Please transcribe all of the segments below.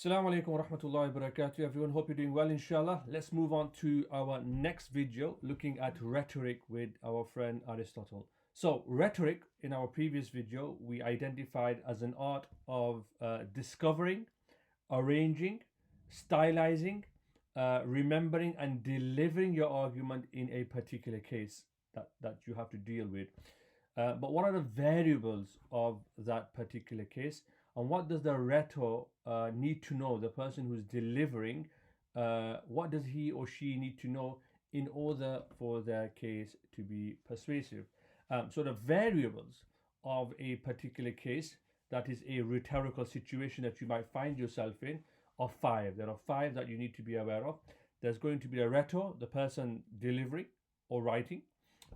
Assalamu alaikum wa rahmatullahi wa barakatuh. Everyone, hope you're doing well, inshallah. Let's move on to our next video looking at rhetoric with our friend Aristotle. So, rhetoric, in our previous video, we identified as an art of discovering, arranging, stylizing, remembering, and delivering your argument in a particular case that you have to deal with. But what are the variables of that particular case? And what does the rhetor need to know, the person who's delivering, what does he or she need to know in order for their case to be persuasive? So the variables of a particular case, that is a rhetorical situation that you might find yourself in, are five. There are five that you need to be aware of. There's going to be the rhetor, the person delivering or writing.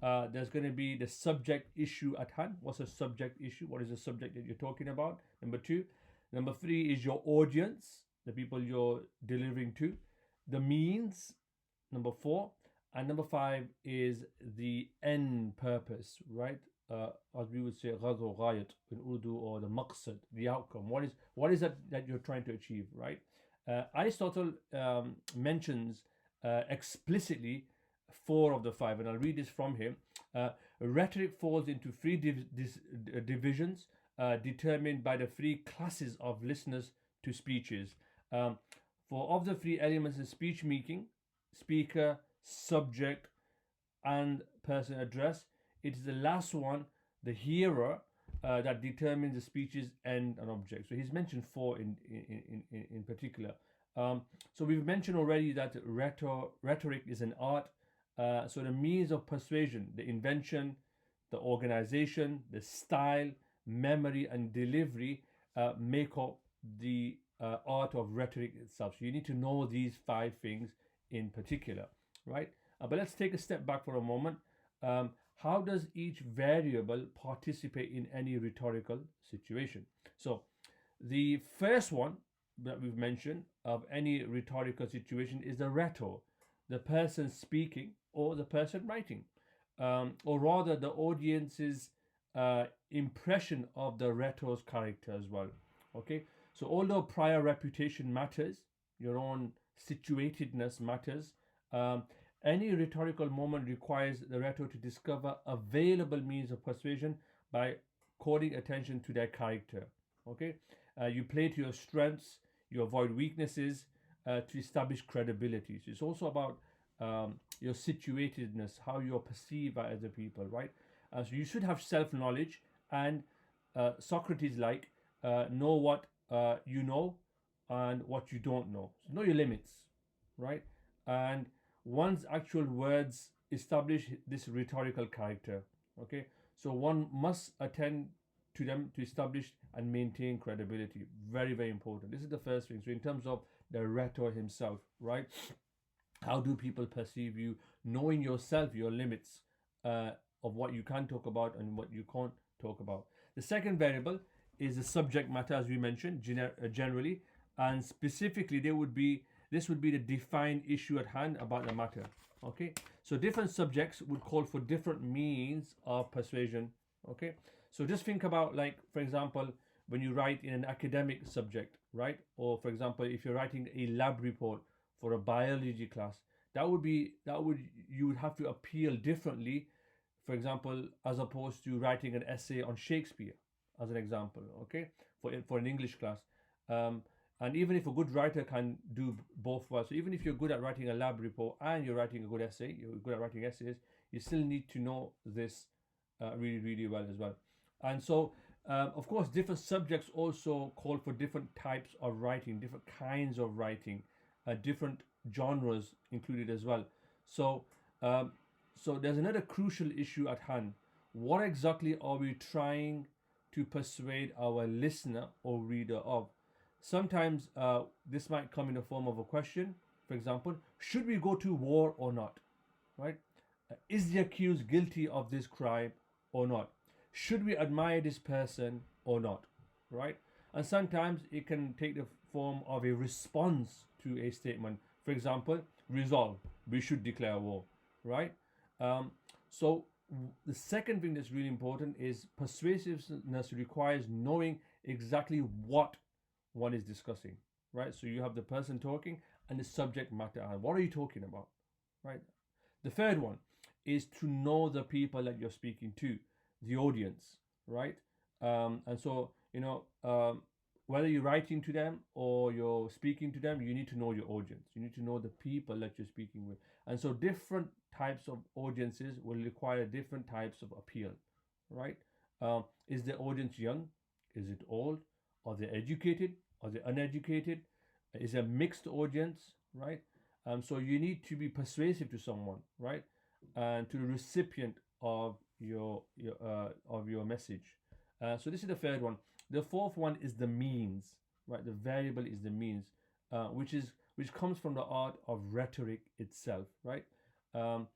There's going to be the subject issue at hand. What's a subject issue? What is the subject that you're talking about? Number two. Number three is your audience, the people you're delivering to. The means, number four. And number five is the end purpose, right? As we would say, ghad or ghayat in Urdu, or the maqsad, the outcome. What is that you're trying to achieve, right? Aristotle mentions explicitly four of the five, and I'll read this from him. Rhetoric falls into three divisions determined by the three classes of listeners to speeches. For of the three elements in speech making, speaker, subject, and person address, it is the last one, the hearer, that determines the speech's end and object. So he's mentioned four in particular. So we've mentioned already that rhetoric is an art. So the means of persuasion, the invention, the organization, the style, memory, and delivery make up the art of rhetoric itself. So you need to know these five things in particular, right? But let's take a step back for a moment. How does each variable participate in any rhetorical situation? So the first one that we've mentioned of any rhetorical situation is the rhetor, the person speaking or the person writing, or rather the audience's impression of the rhetor's character as well. Okay, so although prior reputation matters, your own situatedness matters, any rhetorical moment requires the rhetor to discover available means of persuasion by calling attention to their character. Okay, you play to your strengths, you avoid weaknesses to establish credibility. So it's also about your situatedness, how you're perceived by other people, right? So you should have self-knowledge, and Socrates know what you know and what you don't know. So know your limits, right? And one's actual words establish this rhetorical character. Okay, so one must attend to them to establish and maintain credibility. Very, very important. This is the first thing. So in terms of the rhetor himself, right? How do people perceive you? Knowing yourself, your limits of what you can talk about and what you can't talk about. The second variable is the subject matter, as we mentioned, generally, and specifically, this would be the defined issue at hand about the matter. Okay, so different subjects would call for different means of persuasion. Okay, so just think about, like, for example, when you write in an academic subject, right? Or for example, if you're writing a lab report for a biology class, you would have to appeal differently, for example, as opposed to writing an essay on Shakespeare, as an example, okay, for an English class. And even if a good writer can do both well, so even if you're good at writing a lab report and you're writing a good essay, you're good at writing essays, you still need to know this really, really well as well. And so, of course, different subjects also call for different types of writing, different kinds of writing, different genres included as well. So, so there's another crucial issue at hand. What exactly are we trying to persuade our listener or reader of? Sometimes this might come in the form of a question. For example, should we go to war or not? Right? Is the accused guilty of this crime or not? Should we admire this person or not? Right? And sometimes it can take the form of a response to a statement. For example, resolve, we should declare war. Right? So the second thing that's really important is persuasiveness requires knowing exactly what one is discussing, right? So you have the person talking and the subject matter. And what are you talking about, right? The third one is to know the people that you're speaking to, the audience, right? And so, whether you're writing to them or you're speaking to them, you need to know your audience. You need to know the people that you're speaking with. And so, different types of audiences will require different types of appeal, right? Is the audience young? Is it old? Are they educated? Are they uneducated? Is it a mixed audience, right? So you need to be persuasive to someone, right, and to the recipient of your message. So this is the third one. The fourth one is the means, right? The variable is the means, which comes from the art of rhetoric itself, right? Um,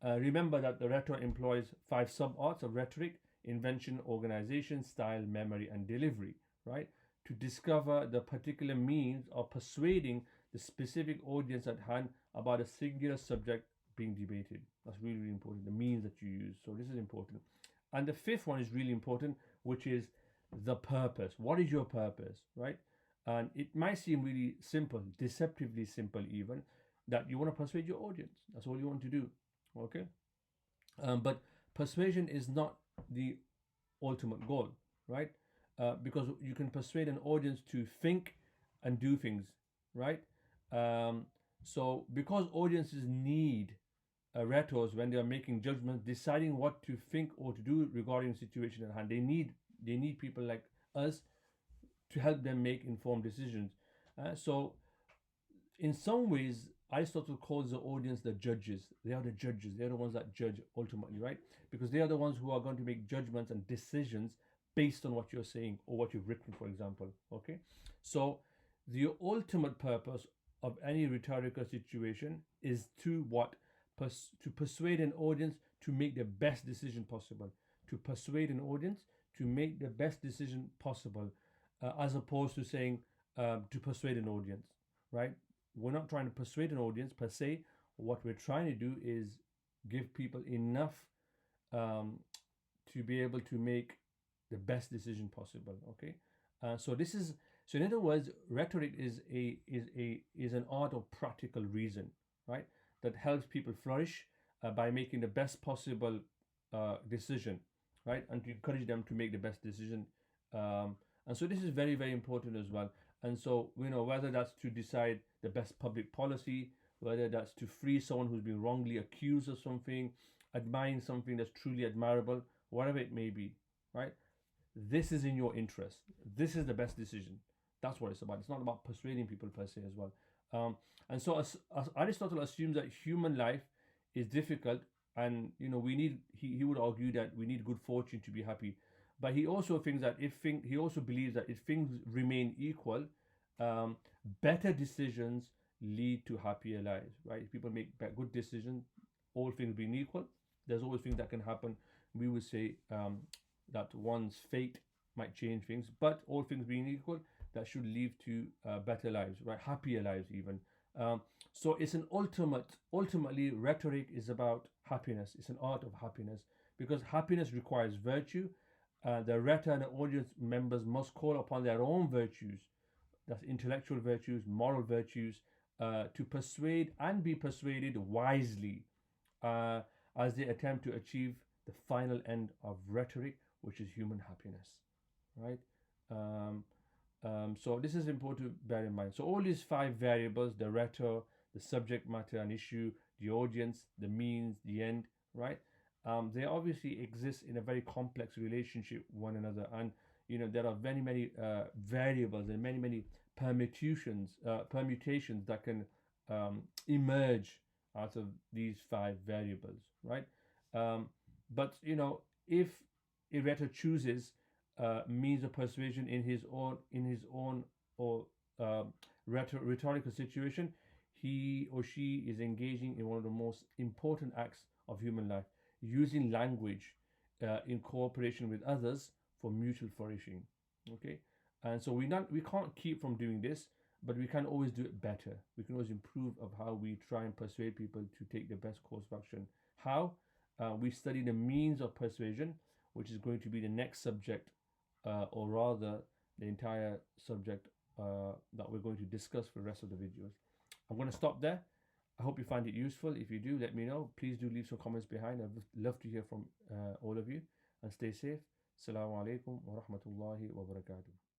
Remember that the rhetoric employs 5 sub-arts of rhetoric: invention, organization, style, memory, and delivery, right? To discover the particular means of persuading the specific audience at hand about a singular subject being debated. That's really, really important, the means that you use. So this is important. And the fifth one is really important, which is the purpose. What is your purpose, right? And it might seem really simple, deceptively simple even, that you want to persuade your audience. That's all you want to do, okay? But persuasion is not the ultimate goal, right? Because you can persuade an audience to think and do things, right? So because audiences need rhetors when they are making judgments, deciding what to think or to do regarding the situation at hand, they need people like us to help them make informed decisions. So in some ways, Aristotle calls the audience the judges. They are the judges. They're the ones that judge ultimately, right? Because they are the ones who are going to make judgments and decisions based on what you're saying or what you've written, for example. Okay? So the ultimate purpose of any rhetorical situation is to what? To persuade an audience to make the best decision possible. To persuade an audience to make the best decision possible, as opposed to saying to persuade an audience, right? We're not trying to persuade an audience per se. What we're trying to do is give people enough to be able to make the best decision possible. Okay, so this is so. In other words, rhetoric is an art of practical reason, right? That helps people flourish by making the best possible decision, right, and to encourage them to make the best decision. And so this is very, very important as well. And so, whether that's to decide the best public policy, whether that's to free someone who's been wrongly accused of something, admiring something that's truly admirable, whatever it may be, right? This is in your interest. This is the best decision. That's what it's about. It's not about persuading people per se as well. And so, as Aristotle assumes that human life is difficult, and we need. He would argue that we need good fortune to be happy. But he also thinks that he also believes that if things remain equal, better decisions lead to happier lives, right? If people make good decisions, all things being equal, there's always things that can happen. We would say that one's fate might change things, but all things being equal, that should lead to better lives, right? Happier lives even. So it's ultimately, rhetoric is about happiness. It's an art of happiness, because happiness requires virtue. The rhetor and the audience members must call upon their own virtues, that's intellectual virtues, moral virtues, to persuade and be persuaded wisely as they attempt to achieve the final end of rhetoric, which is human happiness, right? So this is important to bear in mind. So all these 5 variables, the rhetor, the subject matter and issue, the audience, the means, the end, right? They obviously exist in a very complex relationship with one another, and there are many variables and many permutations that can emerge out of these 5 variables, right? But if a rhetor chooses means of persuasion in his own or rhetorical situation, he or she is engaging in one of the most important acts of human life, using language in cooperation with others for mutual flourishing. Okay, and so we can't keep from doing this, but we can always do it better. We can always improve of how we try and persuade people to take the best course of action. How? We study the means of persuasion, which is going to be the next subject, or rather the entire subject that we're going to discuss for the rest of the videos. I'm going to stop there. I hope you find it useful. If you do, let me know. Please do leave some comments behind. I'd love to hear from all of you. And stay safe. Assalamu alaikum wa rahmatullahi wa barakatuh.